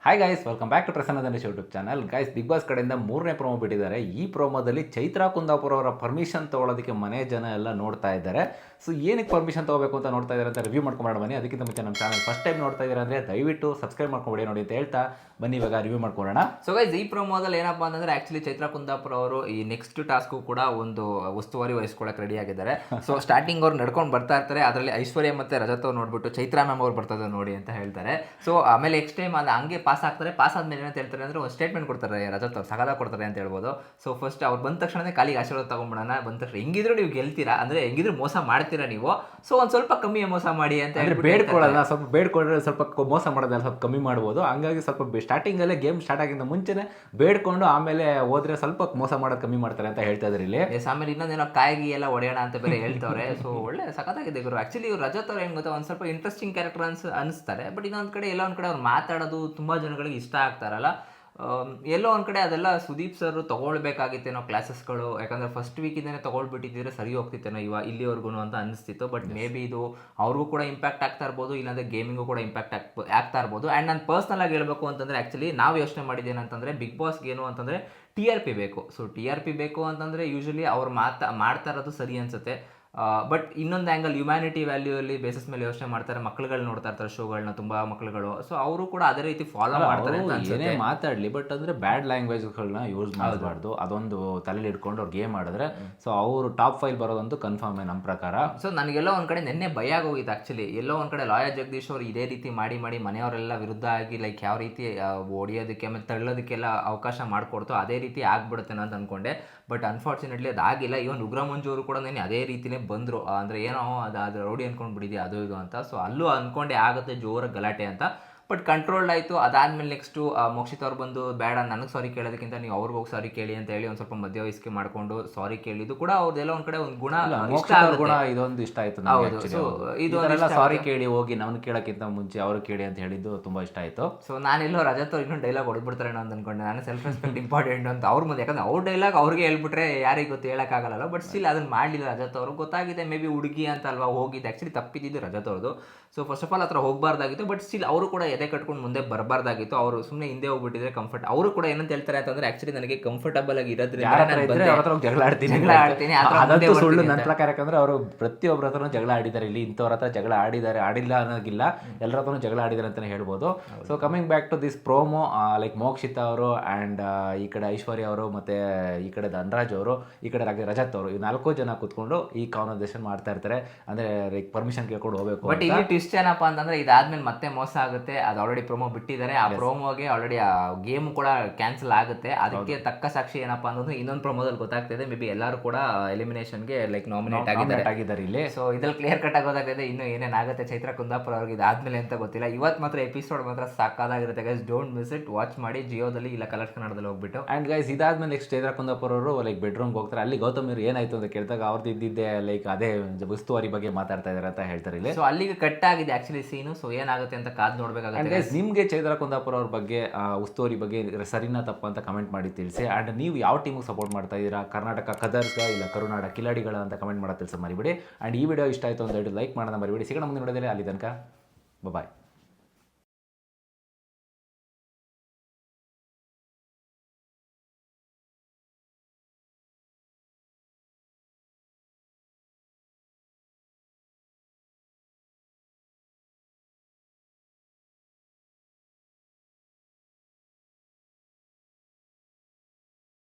Hi guys, welcome back to Prasanna Dhanush YouTube channel. Guys, big boss ಕಡೆಯಿಂದ 3ನೇ promo ಬಿಟ್ಟಿದ್ದಾರೆ. ಈ ಪ್ರೋಮೋದಲ್ಲಿ ಚೈತ್ರಾ ಕುಂದಾಪುರ ಅವರ ಪರ್ಮಿಷನ್ ತೊಗೊಳೋದಕ್ಕೆ ಮನೆ ಜನ ಎಲ್ಲ ನೋಡ್ತಾ ಇದ್ದಾರೆ. ಸೊ ಏನಕ್ಕೆ ಪರ್ಮಿಷನ್ ತೊಗೋಬೇಕು ಅಂತ ನೋಡ್ತಾ ಇದ್ದಾರೆ ಅಂತ ರಿವ್ಯೂ ಮಾಡ್ಕೊಂಡು ಬನ್ನಿ. ಅದಕ್ಕಿಂತ ಮುಂಚೆ ನಮ್ಮ ಚಾನಲ್ ಫಸ್ಟ್ ಟೈಮ್ ನೋಡ್ತಾ ಇದ್ದಾರೆ ಅಂದರೆ ದಯವಿಟ್ಟು ಸಬ್ಸ್ಕ್ರೈಬ್ ಮಾಡ್ಕೊಂಬಿಡಿ ನೋಡಿ ಅಂತ ಹೇಳ್ತಾ ಬನ್ನಿ ಇವಾಗ ರಿವ್ಯೂ ಮಾಡ್ಕೊಳ್ಳೋಣ. ಸೊ ಗೈಸ್, ಈ ಪ್ರೋಮೋದಲ್ಲಿ ಏನಪ್ಪಾ ಅಂತಂದ್ರೆ ಆಕ್ಚುಲಿ ಚೈತ್ರಾ ಕುಂದಾಪುರ ಅವರು ಈ ನೆಕ್ಸ್ಟ್ ಟಾಸ್ಕು ಕೂಡ ಒಂದು ಉಸ್ತುವಾರಿ ವಹಿಸ್ಕೊಳ್ಳೋಕೆ ರೆಡಿ ಆಗಿದ್ದಾರೆ. ಸೊ ಸ್ಟಾರ್ಟಿಂಗ್ ಅವ್ರು ನಡ್ಕೊಂಡು ಬರ್ತಾ ಇರ್ತಾರೆ. ಅದರಲ್ಲಿ ಐಶ್ವರ್ಯ ಮತ್ತೆ ರಜತ್ ಅವ್ರು ನೋಡ್ಬಿಟ್ಟು ಚೈತ್ರಾ ಮ್ಯಾಮ್ ಅವ್ರು ಬರ್ತದೆ ನೋಡಿ ಅಂತ ಹೇಳ್ತಾರೆ. ಸೊ ಆಮೇಲೆ ನೆಕ್ಸ್ಟ್ ಟೈಮ್ ಅದು ಹಂಗೆ ಪಾಸ್ ಆಗ್ತಾರೆ. ಪಾಸ್ ಆದ್ಮೇಲೆ ಏನಂತ ಹೇಳ್ತಾರೆ ಅಂದ್ರೆ ಒಂದು ಸ್ಟೇಟ್ಮೆಂಟ್ ಕೊಡ್ತಾರೆ, ರಜತ್ ಅವ್ರು ಸಗದ ಕೊಡ್ತಾರೆ ಅಂತ ಹೇಳ್ಬೋದು. ಸೊ ಫಸ್ಟ್ ಅವ್ರು ಬಂದ ತಕ್ಷಣ ಕಾಲಿಗೆ ಆಶೀರ್ವಾದ ತಗೊಂಡ್ಬಿಡೋಣ. ಬಂದ ತಕ್ಷಣ ಹೆಂಗಿದ್ರು ನೀವು ಗೆಲ್ತೀರಾ, ಅಂದ್ರೆ ಹೆಂಗಿದ್ರು ಮೋಸ ಮಾಡ್ತೀರಾ ನೀವು, ಸೊ ಒಂದು ಸ್ವಲ್ಪ ಕಮ್ಮಿ ಮೋಸ ಮಾಡಿ ಅಂತ ಬೇಡ್ಕೊಳ್ಳೋಲ್ಲ. ಸ್ವಲ್ಪ ಬೇಡ್ಕೊಂಡ್ರೆ ಸ್ವಲ್ಪ ಮೋಸ ಮಾಡೋದಲ್ಲ, ಸ್ವಲ್ಪ ಕಮ್ಮಿ ಮಾಡ್ಬೋದು. ಹಂಗಾಗಿ ಸ್ವಲ್ಪ ಸ್ಟಾರ್ಟಿಂಗಲ್ಲೇ ಗೇಮ್ ಸ್ಟಾರ್ಟ್ ಆಗಿಂದ ಮುಂಚೆನೆ ಬೇಡ್ಕೊಂಡು ಆಮೇಲೆ ಹೋದ್ರೆ ಸ್ವಲ್ಪ ಮೋಸ ಮಾಡೋದು ಕಮ್ಮಿ ಮಾಡ್ತಾರೆ ಅಂತ ಹೇಳ್ತಾ ಇದ್ದಾರೆ ಇಲ್ಲಿ. ಆಮೇಲೆ ಇನ್ನೊಂದೇನೋ ಕಾಯಿಗೆ ಎಲ್ಲ ಹೊಡೆಯೋಣ ಅಂತ ಬೇರೆ ಹೇಳ್ತವ್ರೆ. ಸೊ ಒಳ್ಳೆ ಸಖತ್ತಾಗಿದೆ ಗುರು. ಆಕ್ಚುಲಿ ಇವ್ರು ರಜತ್ ಅವ್ರು ಹೆಂಗ್ ಗೊತ್ತಾ, ಒಂದು ಸ್ವಲ್ಪ ಇಂಟ್ರೆಸ್ಟಿಂಗ್ ಕ್ಯಾರೆಕ್ಟರ್ ಅನಿಸ್ತಾರೆ. ಬಟ್ ಇನ್ನೊಂದು ಕಡೆ ಎಲ್ಲ ಒಂದು ಕಡೆ ಅವ್ರು ಮಾತಾಡೋದು ತುಂಬಾ ಜನಗಳಿಗೆ ಇಷ್ಟ ಆಗ್ತಾರಲ್ಲ. ಎಲ್ಲೋ ಒಂದು ಕಡೆ ಅದೆಲ್ಲ ಸುದೀಪ್ ಸರ್ ತೊಗೊಳ್ಬೇಕಾಗಿತ್ತೇನೋ ಕ್ಲಾಸಸ್ಗಳು. ಯಾಕಂದರೆ ಫಸ್ಟ್ ವೀಕಿಂದನೇ ತೊಗೊಳ್ಬಿಟ್ಟಿದ್ರೆ ಸರಿ ಹೋಗ್ತಿತ್ತೇನೋ ಇಲ್ಲಿವರೆಗೂ ಅಂತ ಅನಿಸ್ತಿತ್ತು. ಬಟ್ ಮೇ ಬಿ ಇದು ಅವ್ರಿಗೂ ಕೂಡ ಇಂಪ್ಯಾಕ್ಟ್ ಆಗ್ತಾ ಇರ್ಬೋದು, ಇಲ್ಲಾಂದರೆ ಗೇಮಿಂಗು ಕೂಡ ಇಂಪ್ಯಾಕ್ಟ್ ಆಗ್ತಾ ಇರ್ಬೋದು. ಆ್ಯಂಡ್ ನಾನು ಪರ್ಸ್ನಲ್ ಆಗಿ ಹೇಳ್ಬೇಕು ಅಂತಂದರೆ ಆ್ಯಕ್ಚುಲಿ ನಾವು ಯೋಚನೆ ಮಾಡಿದ್ದೇನೆ ಅಂತಂದರೆ ಬಿಗ್ ಬಾಸ್ಗೆ ಏನು ಅಂತಂದರೆ TRP ಬೇಕು. ಸೊ TRP ಬೇಕು ಅಂತಂದರೆ ಯೂಶಲಿ ಅವ್ರು ಮಾಡ್ತಾ ಇರೋದು ಸರಿ ಅನಿಸುತ್ತೆ. ಬಟ್ ಇನ್ನೊಂದು ಆ್ಯಂಗಲ್ ಹ್ಯುಮ್ಯಾನಿಟಿ ವ್ಯಾಲ್ಯೂಯಲ್ಲಿ ಬೇಸಿಸ್ ಮೇಲೆ ಯೋಚನೆ ಮಾಡ್ತಾರೆ. ಮಕ್ಕಳುಗಳು ನೋಡ್ತಾ ಇರ್ತಾರೆ ಶೋಗಳನ್ನ, ತುಂಬ ಮಕ್ಕಳುಗಳು. ಸೊ ಅವರು ಕೂಡ ಅದೇ ರೀತಿ ಫಾಲೋ ಮಾಡ್ತಾರೆ ಅಂತ ಏನೇ ಮಾತಾಡಲಿ, ಬಟ್ ಅಂದರೆ ಬ್ಯಾಡ್ ಲ್ಯಾಂಗ್ವೇಜ್ಗಳನ್ನ ಯೂಸ್ ಮಾಡಬಾರ್ದು. ಅದೊಂದು ತಲೆಯಲ್ಲಿ ಇಟ್ಕೊಂಡು ಅವ್ರು ಗೇಮ್ ಮಾಡಿದ್ರೆ ಸೊ ಅವರು ಟಾಪ್ 5 ಬರೋದಂತೂ ಕನ್ಫರ್ಮ್ ನಮ್ಮ ಪ್ರಕಾರ. ಸೊ ನನಗೆಲ್ಲೋ ಒಂದು ಕಡೆ ನಿನ್ನೆ ಭಯ ಆಗೋಗಿತ್ತು ಆ್ಯಕ್ಚುಲಿ. ಎಲ್ಲೋ ಒಂದು ಕಡೆ ಲಾಯರ್ ಜಗದೀಶ್ ಅವರು ಇದೇ ರೀತಿ ಮಾಡಿ ಮನೆಯವರೆಲ್ಲ ವಿರುದ್ಧ ಆಗಿ ಲೈಕ್ ಯಾವ ರೀತಿ ಹೊಡಿಯೋದಕ್ಕೆ ಆಮೇಲೆ ತಳ್ಳೋದಕ್ಕೆಲ್ಲ ಅವಕಾಶ ಮಾಡಿಕೊಡ್ತು, ಅದೇ ರೀತಿ ಆಗ್ಬಿಡುತ್ತೇನೋ ಅಂತ ಅಂದ್ಕೊಂಡೆ. But unfortunately ಅದಾಗಿಲ್ಲ. ಇವನ್ ಉಗ್ರ ಮಂಜು ಅವರು ಕೂಡ ನೆನ್ನೆ ಅದೇ ರೀತಿನೇ ಬಂದರು. ಅಂದರೆ ಏನೋ ಅದು ರೌಡಿ ಅಂದ್ಕೊಂಡು ಬಿಟ್ಟಿದ್ದೆ ಅದು ಇದು ಅಂತ. ಸೊ ಅಲ್ಲೂ ಅಂದ್ಕೊಂಡೆ ಆಗುತ್ತೆ ಜೋರಾಗಿ ಗಲಾಟೆ ಅಂತ. ಬಟ್ ಕಂಟ್ರೋಲ್ಡ್ ಆಯಿತು. ಅದಾದಮೇಲೆ ನೆಕ್ಸ್ಟು ಮೋಕ್ಷಿತ್ ಅವ್ರು ಬಂದು ಬೇಡ ನನಗೆ ಸಾರಿ ಕೇಳೋದಕ್ಕಿಂತ ನೀವು ಅವ್ರಿಗೆ ಹೋಗಿ ಸಾರಿ ಕೇಳಿ ಅಂತ ಹೇಳಿ ಒಂದು ಸ್ವಲ್ಪ ಮಧ್ಯವಯಸ್ಸಿಗೆ ಮಾಡಿಕೊಂಡು ಸಾರಿ ಕೇಳಿದ್ದು ಕೂಡ ಅವ್ರದ್ದೆಲ್ಲ ಒಂದು ಕಡೆ ಒಂದು ಗುಣ ಗುಣ ಇದೊಂದು ಇಷ್ಟ ಆಯಿತು. ಇದೆಲ್ಲ ಸಾರಿ ಕೇಳಿ ಹೋಗಿ ನಾನು ಕೇಳೋಕ್ಕಿಂತ ಮುಂಚೆ ಅವರು ಕೇಳಿ ಅಂತ ಹೇಳಿದ್ದು ತುಂಬ ಇಷ್ಟ ಆಯಿತು. ಸೊ ನಾನೆಲ್ಲೋ ರಜತ್ ಅವ್ರು ಇನ್ನೊಂದು ಡೈಲಾಗ್ ಹೊಡೆದ್ಬಿಡ್ತಾರೆ ಅಂತ ಅಂದ್ಕೊಂಡೆ. ನಾನು ಸೆಲ್ಫ್ ರೆಸ್ಪೆಕ್ಟ್ ಇಂಪಾರ್ಟೆಂಟ್ ಅಂತ ಅವ್ರ ಮುಂದೆ. ಯಾಕಂದ್ರೆ ಅವ್ರ ಡೈಲಾಗ್ ಅವ್ರಿಗೆ ಹೇಳ್ಬಿಟ್ರೆ ಯಾರಿಗೆ ಗೊತ್ತು, ಹೇಳೋಕ್ಕಾಗಲ್ಲ. ಬಟ್ ಸ್ಟಿಲ್ ಅದನ್ನು ಮಾಡಲಿಲ್ಲ ರಜತ್ ಅವರು. ಗೊತ್ತಾಗಿದೆ ಮೇ ಬಿ ಹುಡುಗಿ ಅಂತ ಅಲ್ವಾ ಹೋಗಿದ್ದು. ಆ್ಯಕ್ಚುಲಿ ತಪ್ಪಿದ್ದು ರಜತ್ ಅವ್ರದ್ದು. ಸೊ ಫಸ್ಟ್ ಆಫ್ ಆಲ್ ಹತ್ರ ಹೋಗಬಾರ್ದಾಗಿತ್ತು. ಬಟ್ ಸ್ಟಿಲ್ ಅವರು ಕೂಡ ಎದೆ ಕಟ್ಕೊಂಡು ಮುಂದೆ ಬರಬಾರ್ದಾಗಿತ್ತು. ಅವರು ಸುಮ್ಮನೆ ಹಿಂದೆ ಹೋಗ್ಬಿಟ್ಟಿದ್ರೆ ಕಂಫರ್ಟ್. ಅವರು ಕೂಡ ಏನಂತ ಹೇಳ್ತಾರೆ ಅಂತಂದ್ರೆ ಆ್ಯಕ್ಚುಲಿ ನನಗೆ ಕಂಫರ್ಟಬಲ್ ಆಗಿ ಇರೋದ್ರಿಂದ ಜಗಳ ಆಡ್ತೀನಿ. ಸುಳ್ಳು ನನ್ನ ಪ್ರಕಾರ. ಯಾಕಂದ್ರೆ ಅವರು ಪ್ರತಿಯೊಬ್ಬರ ಹತ್ರನೂ ಜಗಳ ಆಡಿದ್ದಾರೆ. ಇಲ್ಲಿ ಇಂಥವ್ರ ಹತ್ರ ಜಗಳ ಆಡಿಲ್ಲ ಅನ್ನೋದಿಲ್ಲ, ಎಲ್ಲರ ಹತ್ರನೂ ಜಗಳ ಆಡಿದ್ದಾರೆ ಅಂತಲೇ ಹೇಳ್ಬೋದು. So coming back to this promo, like Mokshitha ಅವರು ಆ್ಯಂಡ್ ಈ ಕಡೆ ಐಶ್ವರ್ಯ ಅವರು ಮತ್ತು ಈ ಕಡೆ ಧನರಾಜ್ ಅವರು, ಈ ಕಡೆ ರಜತ್ ಅವರು, ಈ 4 ಜನ ಕೂತ್ಕೊಂಡು ಈ ಕಾನ್ವರ್ಸೇಷನ್ ಮಾಡ್ತಾ ಇರ್ತಾರೆ. ಅಂದರೆ ಲೈಕ್ ಪರ್ಮಿಷನ್ ಕೇಳ್ಕೊಂಡು ಹೋಗಬೇಕು. ಬಟ್ ಇಲ್ಲಿ ಟ್ವಿಸ್ಟ್ ಏನಪ್ಪ ಅಂತಂದ್ರೆ ಇದಾದ್ಮೇಲೆ ಮತ್ತೆ ಮೋಸ ಆಗುತ್ತೆ. ಅದು ಆಲ್ರೆಡಿ ಪ್ರೋಮೋ ಬಿಟ್ಟಿದ್ದಾರೆ. ಆ ಪ್ರೋಮೋಗೆ ಆಲ್ರೆಡಿ ಆ ಗೇಮ್ ಕೂಡ ಕ್ಯಾನ್ಸಲ್ ಆಗುತ್ತೆ. ಅದಕ್ಕೆ ತಕ್ಕ ಸಾಕ್ಷಿ ಏನಪ್ಪಾ ಅಂತಂದ್ರೆ ಇನ್ನೊಂದು ಪ್ರೋಮೋದಲ್ಲಿ ಗೊತ್ತಾಗ್ತಿದೆ. ಮೇ ಬಿ ಎಲ್ಲರೂ ಕೂಡ ಎಲಿಮಿನೇಷನ್ಗೆ ಲೈಕ್ ನಾಮಿನೇಟ್ ಆಗಿದ್ದಾರೆ ಇಲ್ಲಿ. ಸೊ ಇದ್ರಲ್ಲಿ ಕ್ಲಿಯರ್ ಕಟ್ ಆಗೋದಾಗಿದೆ. ಇನ್ನು ಏನೇನಾಗುತ್ತೆ ಚೈತ್ರಾ ಕುಂದಾಪುರ ಅವ್ರಿಗೆ ಇದಾದ್ಮೇಲೆ ಅಂತ ಗೊತ್ತಿಲ್ಲ. ಇವತ್ತು ಮಾತ್ರ ಎಪಿಸೋಡ್ ಮಾತ್ರ ಸಾಕಾಗಿರುತ್ತೆ guys. Don't miss it. Watch ಮಾಡಿ ಜಿಯೋದಲ್ಲಿ ಇಲ್ಲ ಕಲರ್ಸ್ ಕನ್ನಡದಲ್ಲಿ ಹೋಗ್ಬಿಟ್ಟು. ಅಂಡ್ ಗೈಸ್, ಇದಾದ್ಮೇಲೆ ನೆಕ್ಸ್ಟ್ ಚೈತ್ರಾ ಕುಂದಾಪುರ ಅವರು ಲೈಕ್ ಬೆಡ್ರೂಮ್ಗೆ ಹೋಗ್ತಾರೆ. ಅಲ್ಲಿ ಗೌತಮ್ ಇವ್ರು ಏನಾಯ್ತು ಅಂತ ಕೇಳಿದಾಗ ಅವ್ರದ್ದು ಇದ್ದಿದ್ದೆ ಲೈಕ್ ಅದೇ ಉಸ್ತುವಾರಿ ಬಗ್ಗೆ ಮಾತಾಡ್ತಾ ಇದ್ದಾರೆ ಅಂತ ಹೇಳ್ತಾರೆ ಇಲ್ಲಿ. ಸೊ ಅಲ್ಲಿಗೆ ಕಟ್ ಆಗಿದೆ ಆಕ್ಚುಲಿ ಸೀನು. ಸೊ ಏನಾಗುತ್ತೆ ಅಂತ ಕಾದ್ ನೋಡ್ಬೇಕಾಗುತ್ತೆ. ನಿಮ್ಗೆ ಚೈತ್ರಾ ಕುಂದಾಪುರ ಅವ್ರ ಬಗ್ಗೆ ಉಸ್ತುವಾರಿ ಬಗ್ಗೆ ಸರಿನಾ ತಪ್ಪ ಅಂತ ಕಮೆಂಟ್ ಮಾಡಿ ತಿಳಿಸಿ. ಆ್ಯಂಡ್ ನೀವು ಯಾವ ಟೀಮಿಗೆ ಸಪೋರ್ಟ್ ಮಾಡ್ತಾ ಇದ್ದೀರಾ, ಕರ್ನಾಟಕ ಕದರ್ಸ್ಗ ಇಲ್ಲ ಕರುನಾಡ ಕಿಲಾಡಿಗಳ ಅಂತ ಕಮೆಂಟ್ ಮಾಡೋ ಕೆಲಸ ಮರಿಬೇಡಿ. ಆ್ಯಂಡ್ ಈ ವಿಡಿಯೋ ಇಷ್ಟ ಆಯಿತು ಅಂತ ಹೇಳಿ ಲೈಕ್ ಮಾಡೋಣ ಮರಿಬೇಡಿ. ಸಿಗೋಣ ಮುಂದೆ ನೋಡಿದರೆ ಅಲ್ಲಿ ತನಕ ಬಾಯ್.